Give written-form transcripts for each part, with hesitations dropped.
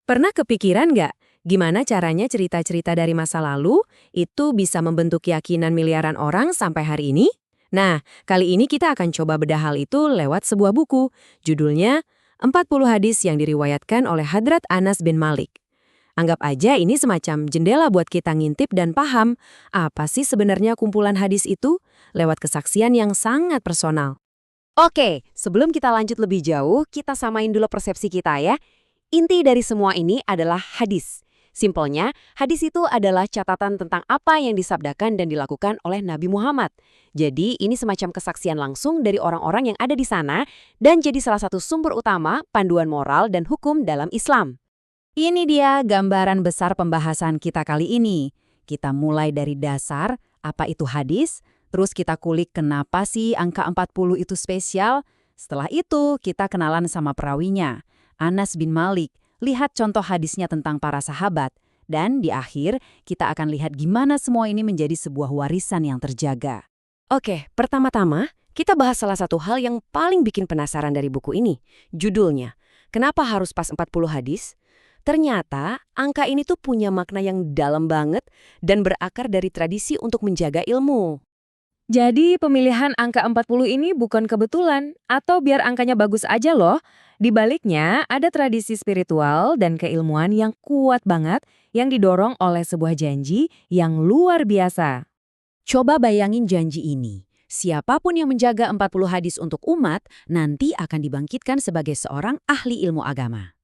Pernah kepikiran nggak gimana caranya cerita-cerita dari masa lalu itu bisa membentuk keyakinan miliaran orang sampai hari ini? Nah, kali ini kita akan coba bedah hal itu lewat sebuah buku. Judulnya 40 Hadis yang diriwayatkan oleh Hadrat Anas bin Malik. Anggap aja ini semacam jendela buat kita ngintip dan paham apa sih sebenarnya kumpulan hadis itu lewat kesaksian yang sangat personal. Oke, sebelum kita lanjut lebih jauh, kita samain dulu persepsi kita ya. Inti dari semua ini adalah hadis. Simpelnya, hadis itu adalah catatan tentang apa yang disabdakan dan dilakukan oleh Nabi Muhammad. Jadi, ini semacam kesaksian langsung dari orang-orang yang ada di sana dan jadi salah satu sumber utama panduan moral dan hukum dalam Islam. Ini dia gambaran besar pembahasan kita kali ini. Kita mulai dari dasar, apa itu hadis, terus kita kulik kenapa sih angka 40 itu spesial. Setelah itu, kita kenalan sama perawinya, Anas bin Malik, lihat contoh hadisnya tentang para sahabat, dan di akhir kita akan lihat gimana semua ini menjadi sebuah warisan yang terjaga. Oke, pertama-tama kita bahas salah satu hal yang paling bikin penasaran dari buku ini. Judulnya, kenapa harus pas 40 hadis? Ternyata, angka ini tuh punya makna yang dalam banget dan berakar dari tradisi untuk menjaga ilmu. Jadi pemilihan angka 40 ini bukan kebetulan atau biar angkanya bagus aja loh. Di baliknya ada tradisi spiritual dan keilmuan yang kuat banget yang didorong oleh sebuah janji yang luar biasa. Coba bayangin janji ini. Siapapun yang menjaga 40 hadis untuk umat nanti akan dibangkitkan sebagai seorang ahli ilmu agama.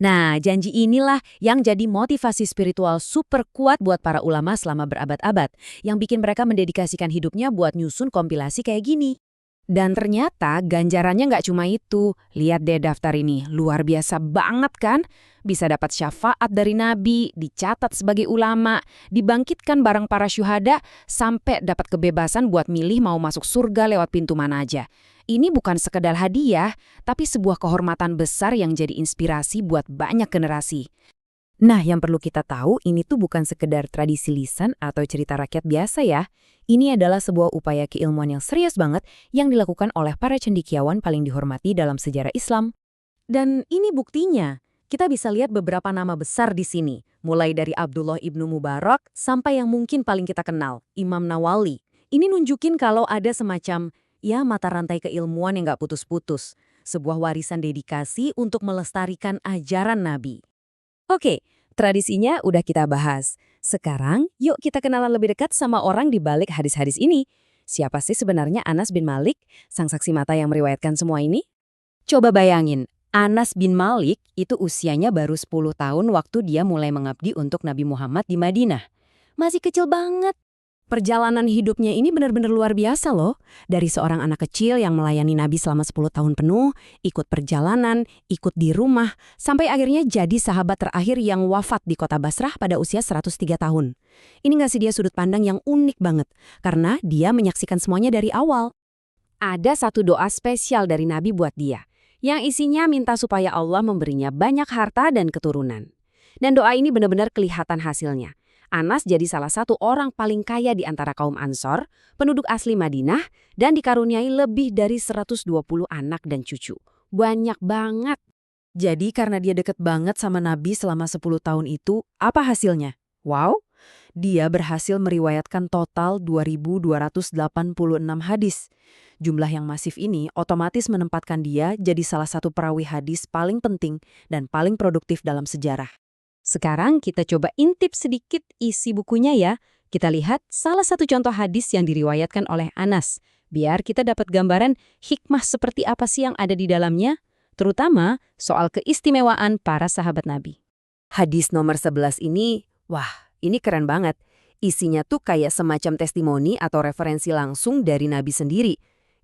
Nah, janji inilah yang jadi motivasi spiritual super kuat buat para ulama selama berabad-abad, yang bikin mereka mendedikasikan hidupnya buat nyusun kompilasi kayak gini. Dan ternyata ganjarannya nggak cuma itu. Lihat deh daftar ini, luar biasa banget kan? Bisa dapat syafaat dari Nabi, dicatat sebagai ulama, dibangkitkan bareng para syuhada, sampai dapat kebebasan buat milih mau masuk surga lewat pintu mana aja. Ini bukan sekedar hadiah, tapi sebuah kehormatan besar yang jadi inspirasi buat banyak generasi. Nah, yang perlu kita tahu, ini tuh bukan sekedar tradisi lisan atau cerita rakyat biasa ya. Ini adalah sebuah upaya keilmuan yang serius banget yang dilakukan oleh para cendekiawan paling dihormati dalam sejarah Islam. Dan ini buktinya. Kita bisa lihat beberapa nama besar di sini, mulai dari Abdullah ibnu Mubarak sampai yang mungkin paling kita kenal, Imam Nawawi. Ini nunjukin kalau ada semacam mata rantai keilmuan yang nggak putus-putus. Sebuah warisan dedikasi untuk melestarikan ajaran Nabi. Oke, tradisinya udah kita bahas. Sekarang, yuk kita kenalan lebih dekat sama orang di balik hadis-hadis ini. Siapa sih sebenarnya Anas bin Malik, sang saksi mata yang meriwayatkan semua ini? Coba bayangin, Anas bin Malik itu usianya baru 10 tahun waktu dia mulai mengabdi untuk Nabi Muhammad di Madinah. Masih kecil banget. Perjalanan hidupnya ini benar-benar luar biasa loh. Dari seorang anak kecil yang melayani Nabi selama 10 tahun penuh, ikut perjalanan, ikut di rumah, sampai akhirnya jadi sahabat terakhir yang wafat di kota Basrah pada usia 103 tahun. Ini ngasih dia sudut pandang yang unik banget, karena dia menyaksikan semuanya dari awal. Ada satu doa spesial dari Nabi buat dia, yang isinya minta supaya Allah memberinya banyak harta dan keturunan. Dan doa ini benar-benar kelihatan hasilnya. Anas jadi salah satu orang paling kaya di antara kaum Ansor, penduduk asli Madinah, dan dikaruniai lebih dari 120 anak dan cucu. Banyak banget. Jadi karena dia deket banget sama Nabi selama 10 tahun itu, apa hasilnya? Wow, dia berhasil meriwayatkan total 2.286 hadis. Jumlah yang masif ini otomatis menempatkan dia jadi salah satu perawi hadis paling penting dan paling produktif dalam sejarah. Sekarang kita coba intip sedikit isi bukunya ya. Kita lihat salah satu contoh hadis yang diriwayatkan oleh Anas. Biar kita dapat gambaran hikmah seperti apa sih yang ada di dalamnya, terutama soal keistimewaan para sahabat Nabi. Hadis nomor 11 ini, wah, ini keren banget. Isinya tuh kayak semacam testimoni atau referensi langsung dari Nabi sendiri,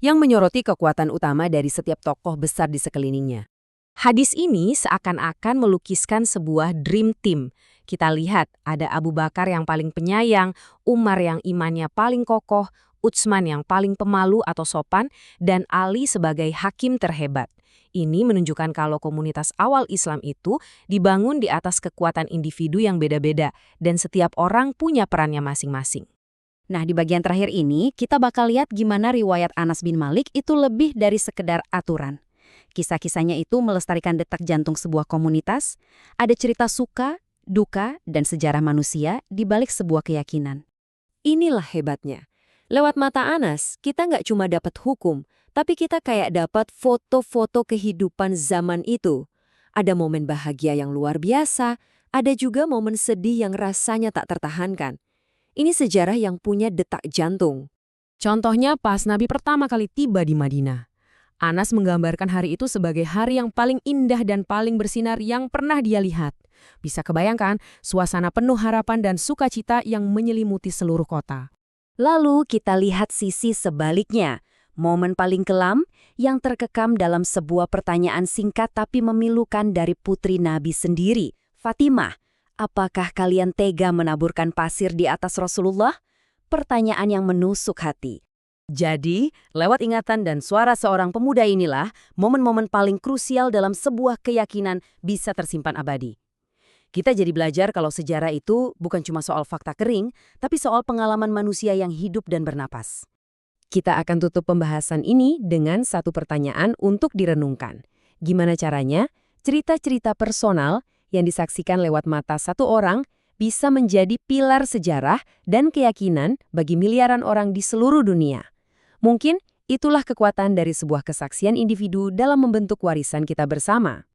yang menyoroti kekuatan utama dari setiap tokoh besar di sekelilingnya. Hadis ini seakan-akan melukiskan sebuah dream team. Kita lihat ada Abu Bakar yang paling penyayang, Umar yang imannya paling kokoh, Utsman yang paling pemalu atau sopan, dan Ali sebagai hakim terhebat. Ini menunjukkan kalau komunitas awal Islam itu dibangun di atas kekuatan individu yang beda-beda, dan setiap orang punya perannya masing-masing. Nah, di bagian terakhir ini, kita bakal lihat gimana riwayat Anas bin Malik itu lebih dari sekedar aturan. Kisah-kisahnya itu melestarikan detak jantung sebuah komunitas, ada cerita suka, duka, dan sejarah manusia di balik sebuah keyakinan. Inilah hebatnya. Lewat mata Anas, kita nggak cuma dapat hukum, tapi kita kayak dapat foto-foto kehidupan zaman itu. Ada momen bahagia yang luar biasa, ada juga momen sedih yang rasanya tak tertahankan. Ini sejarah yang punya detak jantung. Contohnya pas Nabi pertama kali tiba di Madinah. Anas menggambarkan hari itu sebagai hari yang paling indah dan paling bersinar yang pernah dia lihat. Bisa kebayangkan suasana penuh harapan dan sukacita yang menyelimuti seluruh kota. Lalu kita lihat sisi sebaliknya, momen paling kelam yang terkekam dalam sebuah pertanyaan singkat tapi memilukan dari putri Nabi sendiri, Fatimah. Apakah kalian tega menaburkan pasir di atas Rasulullah? Pertanyaan yang menusuk hati. Jadi, lewat ingatan dan suara seorang pemuda inilah, momen-momen paling krusial dalam sebuah keyakinan bisa tersimpan abadi. Kita jadi belajar kalau sejarah itu bukan cuma soal fakta kering, tapi soal pengalaman manusia yang hidup dan bernapas. Kita akan tutup pembahasan ini dengan satu pertanyaan untuk direnungkan. Gimana caranya cerita-cerita personal yang disaksikan lewat mata satu orang bisa menjadi pilar sejarah dan keyakinan bagi miliaran orang di seluruh dunia? Mungkin itulah kekuatan dari sebuah kesaksian individu dalam membentuk warisan kita bersama.